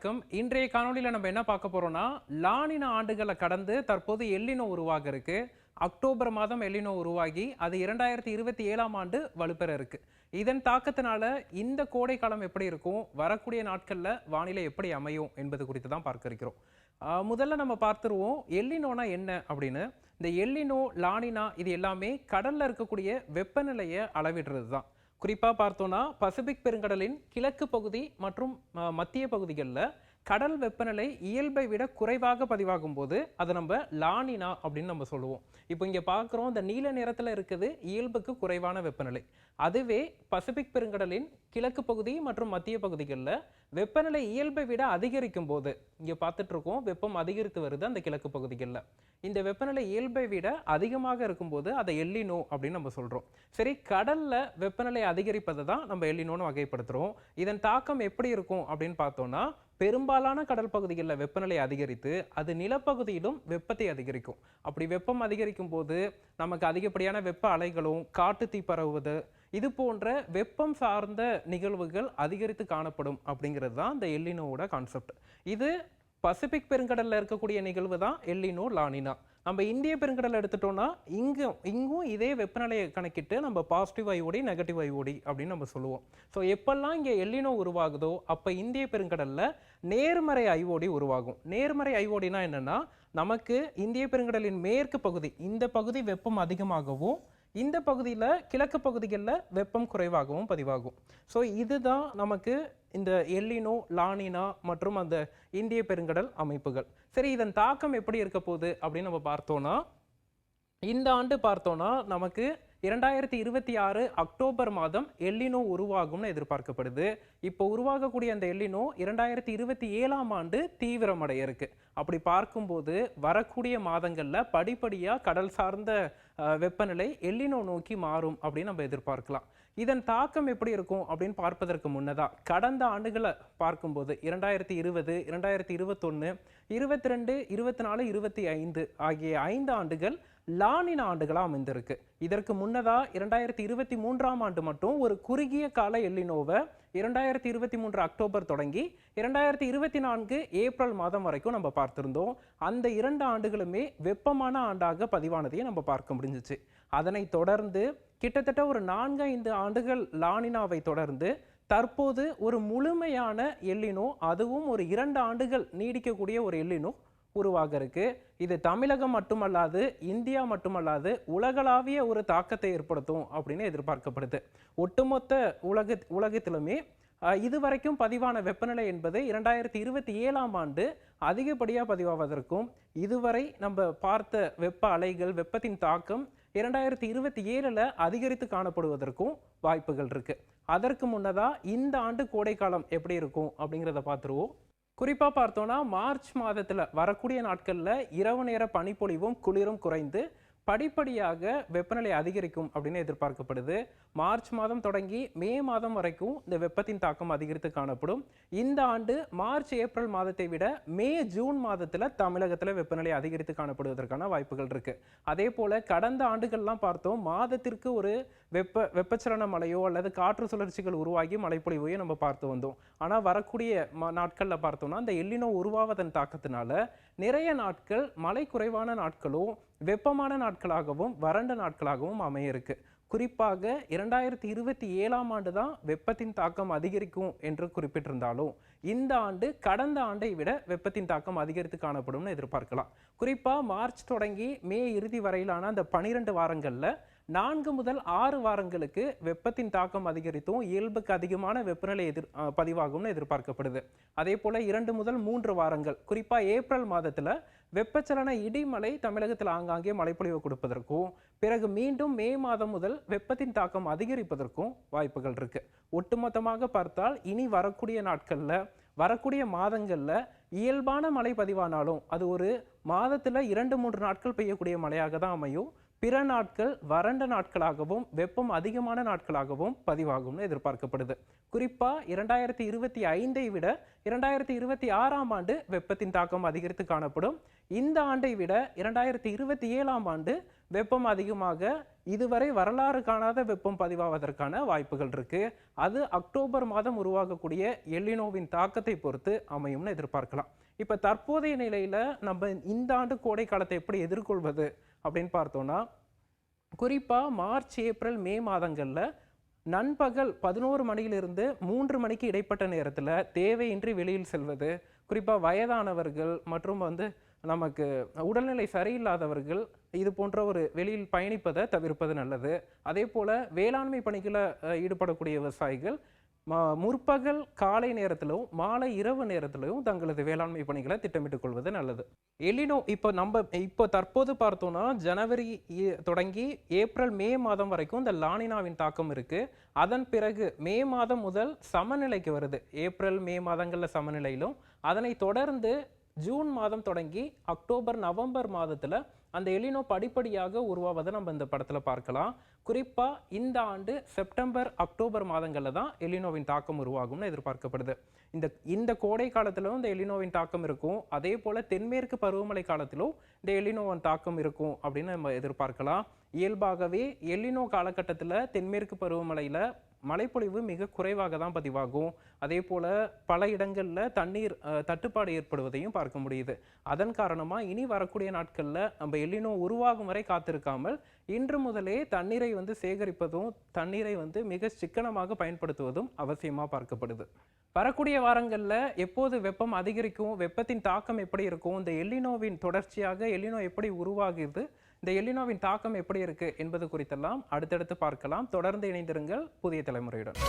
வணக்கம். இன்றைய காணொளியில் நம்ம என்ன பார்க்க போறோம்னா, லானின ஆண்டுகளை கடந்து தற்போது எல்லினோ உருவாக இருக்கு. அக்டோபர் மாதம் எல்லினோ உருவாகி அது 2027ஆம் ஆண்டு வலுப்பெற இருக்கு. இதன் தாக்கத்தினால இந்த கோடை காலம் எப்படி இருக்கும், வரக்கூடிய நாட்கள்ல வானிலை எப்படி அமையும் என்பது குறித்து தான் பார்க்க இருக்கிறோம். முதல்ல நம்ம பார்த்துருவோம் எல்லினோனா என்ன அப்படின்னு. இந்த எல்லினோ, லானினா இது எல்லாமே கடல்ல இருக்கக்கூடிய வெப்பநிலையை அளவிடுறது தான். குறிப்பாக பார்த்தோன்னா பசிபிக் பெருங்கடலின் கிழக்கு பகுதி மற்றும் மத்திய பகுதிகளில் கடல் வெப்பநிலை இயல்பை விட குறைவாக பதிவாகும் போது அதை நம்ம லானினா அப்படின்னு நம்ம சொல்லுவோம். இப்போ இங்கே பார்க்குறோம், இந்த நீல நிறத்தில் இருக்குது இயல்புக்கு குறைவான வெப்பநிலை. அதுவே பசிபிக் பெருங்கடலின் கிழக்கு பகுதி மற்றும் மத்திய பகுதிகளில் வெப்பநிலை இயல்பை விட அதிகரிக்கும் போது, இங்கே பார்த்துட்டு இருக்கோம் வெப்பம் அதிகரித்து வருது அந்த கிழக்கு பகுதிகளில். இந்த வெப்பநிலை இயல்பை விட அதிகமாக இருக்கும்போது அதை எல்லினோ அப்படின்னு நம்ம சொல்கிறோம். சரி, கடலில் வெப்பநிலை அதிகரிப்பதை தான் நம்ம எல்லினோன்னு வகைப்படுத்துகிறோம். இதன் தாக்கம் எப்படி இருக்கும் அப்படின்னு பார்த்தோன்னா, பெரும்பாலான கடல் பகுதிகளில் வெப்பநிலை அதிகரித்து அது நிலப்பகுதியிலும் வெப்பத்தை அதிகரிக்கும். அப்படி வெப்பம் அதிகரிக்கும் போது நமக்கு அதிகப்படியான வெப்ப அலைகளும் காட்டு தீ பரவுவது இது போன்ற வெப்பம் சார்ந்த நிகழ்வுகள் அதிகரித்து காணப்படும் அப்படிங்கிறது தான் இந்த எல்லினோவோட கான்செப்ட். இது பசிபிக் பெருங்கடலில் இருக்கக்கூடிய நிகழ்வு தான் எல்லினோ, லானினா. நம்ம இந்திய பெருங்கடல் எடுத்துட்டோம்னா இங்கும் இதே வெப்பநிலையை கணக்கிட்டு நம்ம பாசிட்டிவ் ஐஓடி, நெகட்டிவ் ஐஓடி அப்படின்னு நம்ம சொல்லுவோம். ஸோ எப்பெல்லாம் இங்கே எல்லினோ உருவாகுதோ அப்போ இந்திய பெருங்கடலில் நேர்மறை ஐஓடி உருவாகும். நேர்மறை ஐஓடினா என்னன்னா, நமக்கு இந்திய பெருங்கடலின் மேற்கு பகுதி, இந்த பகுதி வெப்பம் அதிகமாகவும் இந்த பகுதியில் கிழக்கு பகுதிகளில் வெப்பம் குறைவாகவும் பதிவாகும். ஸோ இதுதான் நமக்கு இந்த எல்லினோ, லானினா மற்றும் அந்த இந்திய பெருங்கடல் அமைப்புகள். சரி, இதன் தாக்கம் எப்படி இருக்க போகுது அப்படின்னு நம்ம பார்த்தோன்னா, இந்த ஆண்டு பார்த்தோன்னா நமக்கு 2026 அக்டோபர் மாதம் எல்லினோ உருவாகும்னு எதிர்பார்க்கப்படுது. இப்போ உருவாகக்கூடிய அந்த எல்லினோ 2027ஆம் ஆண்டு தீவிரமடைய இருக்கு. அப்படி பார்க்கும்போது வரக்கூடிய மாதங்களில் படிப்படியாக கடல் சார்ந்த வெப்பநிலை எல்லினோ நோக்கி மாறும் அப்படின்னு நம்ம எதிர்பார்க்கலாம். இதன் தாக்கம் எப்படி இருக்கும் அப்படின்னு பார்ப்பதற்கு முன்னதாக கடந்த ஆண்டுகளை பார்க்கும்போது 2020, 2021, 22, 24, 25 ஆகிய 5 ஆண்டுகள் லானினா ஆண்டுகளாக அமைந்திருக்கு. இதற்கு முன்னதாக 2023ஆம் ஆண்டு மட்டும் ஒரு குறுகிய கால எல்லினோவை 2023 அக்டோபர் தொடங்கி 2024 ஏப்ரல் மாதம் வரைக்கும் நம்ம பார்த்திருந்தோம். அந்த 2 ஆண்டுகளுமே வெப்பமான ஆண்டாக பதிவானதையும் நம்ம பார்க்க முடிஞ்சிச்சு. அதனை தொடர்ந்து கிட்டத்தட்ட ஒரு 4-5 ஆண்டுகள் லானினாவை தொடர்ந்து தற்போது ஒரு முழுமையான எல்லினோ, அதுவும் ஒரு 2 ஆண்டுகள் நீடிக்கக்கூடிய ஒரு எல்லினோ உருவாக இருக்கு. இது தமிழகம் மட்டுமல்லாது, இந்தியா மட்டுமல்லாது, உலகளாவிய ஒரு தாக்கத்தை ஏற்படுத்தும் அப்படின்னு எதிர்பார்க்கப்படுது. ஒட்டுமொத்த உலகத்திலுமே இதுவரைக்கும் பதிவான வெப்பநிலை என்பது 2027ஆம் ஆண்டு அதிகப்படியாக பதிவாவதற்கும், இதுவரை நம்ம பார்த்த வெப்ப அலைகள், வெப்பத்தின் தாக்கம் 2027ல் அதிகரித்து காணப்படுவதற்கும் வாய்ப்புகள் இருக்கு. அதற்கு முன்னதா இந்த ஆண்டு கோடைக்காலம் எப்படி இருக்கும் அப்படிங்கிறத பார்த்துருவோம். குறிப்பாக பார்த்தோன்னா, மார்ச் மாதத்தில் வரக்கூடிய நாட்களில் இரவு நேர பனிப்பொழிவும் குளிரும் குறைந்து படிப்படியாக வெப்பநிலை அதிகரிக்கும் அப்படின்னு எதிர்பார்க்கப்படுது. மார்ச் மாதம் தொடங்கி மே மாதம் வரைக்கும் இந்த வெப்பத்தின் தாக்கம் அதிகரித்து காணப்படும். இந்த ஆண்டு மார்ச், ஏப்ரல் மாதத்தை விட மே, ஜூன் மாதத்தில் தமிழகத்தில் வெப்பநிலை அதிகரித்து காணப்படுவதற்கான வாய்ப்புகள் இருக்கு. அதே போல கடந்த ஆண்டுகள்லாம் பார்த்தோம், மாதத்திற்கு ஒரு வெப்பச்சலன மழையோ அல்லது காற்று சுழற்சிகள் உருவாகி மழைப்பொழிவையோ நம்ம பார்த்து வந்தோம். ஆனால் வரக்கூடிய நாட்களில் பார்த்தோம்னா, இந்த எல்லினோ உருவாவதன் தாக்கத்தினால நிறைய நாட்கள் மழை குறைவான நாட்களும் வெப்பமான நாட்களாகவும் வறண்ட நாட்களாகவும் அமைய இருக்கு. குறிப்பாக 2027ஆம் ஆண்டு தான் வெப்பத்தின் தாக்கம் அதிகரிக்கும் என்று குறிப்பிட்டிருந்தாலும் இந்த ஆண்டு கடந்த ஆண்டை விட வெப்பத்தின் தாக்கம் அதிகரித்து காணப்படும்னு எதிர்பார்க்கலாம். குறிப்பாக மார்ச் தொடங்கி மே இறுதி வரையிலான அந்த 12 வாரங்களில் 4 முதல் 6 வாரங்களுக்கு வெப்பத்தின் தாக்கம் அதிகரித்தும் இயல்புக்கு அதிகமான வெப்பநிலை பதிவாகும்னு எதிர்பார்க்கப்படுது. அதே போல 2 முதல் 3 வாரங்கள், குறிப்பாக ஏப்ரல் மாதத்தில் வெப்பச்சலன இடிமலை தமிழகத்தில் ஆங்காங்கே மழைப்பொழிவு கொடுப்பதற்கும், பிறகு மீண்டும் மே மாதம் முதல் வெப்பத்தின் தாக்கம் அதிகரிப்பதற்கும் வாய்ப்புகள் இருக்கு. ஒட்டுமொத்தமாக பார்த்தால் இனி வரக்கூடிய நாட்களில், வரக்கூடிய மாதங்களில் இயல்பான மழை பதிவானாலும் அது ஒரு மாதத்தில் 2-3 நாட்கள் பெய்யக்கூடிய மழையாக தான் அமையும். பிற நாட்கள் வறண்ட நாட்களாகவும் வெப்பம் அதிகமான நாட்களாகவும் பதிவாகும்னு எதிர்பார்க்கப்படுது. குறிப்பாக 2025ஐ விட 2026ஆம் ஆண்டு வெப்பத்தின் தாக்கம் அதிகரித்து காணப்படும். இந்த ஆண்டை விட 2027ஆம் ஆண்டு வெப்பம் அதிகமாக இதுவரை வரலாறு காணாத வெப்பம் பதிவாவதற்கான வாய்ப்புகள் இருக்கு. அது அக்டோபர் மாதம் உருவாகக்கூடிய எல்லினோவின் தாக்கத்தை பொறுத்து அமையும்னு எதிர்பார்க்கலாம். இப்ப தற்போதைய நிலையில நம்ம இந்த ஆண்டு கோடை காலத்தை எப்படி எதிர்கொள்வது அப்படின்னு பார்த்தோம்னா, குறிப்பா மார்ச், ஏப்ரல், மே மாதங்கள்ல நண்பகல் 11 மணியிலிருந்து 3 மணிக்கு இடைப்பட்ட நேரத்தில் தேவையின்றி வெளியில் செல்வது, குறிப்பாக வயதானவர்கள் மற்றும் நமக்கு உடல்நிலை சரியில்லாதவர்கள் இது போன்ற ஒரு வெளியில் பயணிப்பதை தவிர்ப்பது நல்லது. அதே போல வேளாண்மை பணிகளை ஈடுபடக்கூடிய விவசாயிகள் முற்பகல் காலை நேரத்திலும் மாலை இரவு நேரத்திலும் தங்களது வேளாண்மை பணிகளை திட்டமிட்டுக் கொள்வது நல்லது. எலினோ இப்போ தற்போது பார்த்தோம்னா ஜனவரி தொடங்கி ஏப்ரல், மே மாதம் வரைக்கும் இந்த லானினாவின் தாக்கம் இருக்கு. அதன் பிறகு மே மாதம் முதல் சமநிலைக்கு வருது. ஏப்ரல், மே மாதங்கள்ல சமநிலையிலும் அதனை தொடர்ந்து ஜூன் மாதம் தொடங்கி அக்டோபர், நவம்பர் மாதத்துல அந்த எலினோ படிப்படியாக உருவாவதை நம்ம இந்த படத்துல பார்க்கலாம். குறிப்பா இந்த ஆண்டு செப்டம்பர், அக்டோபர் மாதங்கள்ல தான் எலினோவின் தாக்கம் உருவாகும்னு எதிர்பார்க்கப்படுது. இந்த கோடை காலத்திலும் இந்த எலினோவின் தாக்கம் இருக்கும். அதே போல தென்மேற்கு பருவமழை காலத்திலும் இந்த எலினோவின் தாக்கம் இருக்கும் அப்படின்னு நம்ம எதிர்பார்க்கலாம். இயல்பாகவே எலினோ காலகட்டத்தில் தென்மேற்கு பருவமழையில மழைப்பொழிவு மிக குறைவாக தான் பதிவாகும். அதே போல பல இடங்களில் தண்ணீர் தட்டுப்பாடு ஏற்படுவதையும் பார்க்க முடியுது. அதன் காரணமாக இனி வரக்கூடிய நாட்களில் நம்ம எல்லினோ உருவாகும் வரை காத்திருக்காமல் இன்று முதலே தண்ணீரை சேகரிப்பதும் தண்ணீரை மிக சிக்கனமாக பயன்படுத்துவதும் அவசியமாக பார்க்கப்படுது. வரக்கூடிய வாரங்களில் எப்போது வெப்பம் அதிகரிக்கும், வெப்பத்தின் தாக்கம் எப்படி இருக்கும், இந்த எல்லினோவின் தொடர்ச்சியாக எல்லினோ எப்படி உருவாகுது, இந்த எல்லினோவின் தாக்கம் எப்படி இருக்கு என்பது குறித்தெல்லாம் அடுத்தடுத்து பார்க்கலாம். தொடர்ந்து இணைந்திருங்கள் புதிய தலைமுறையுடன்.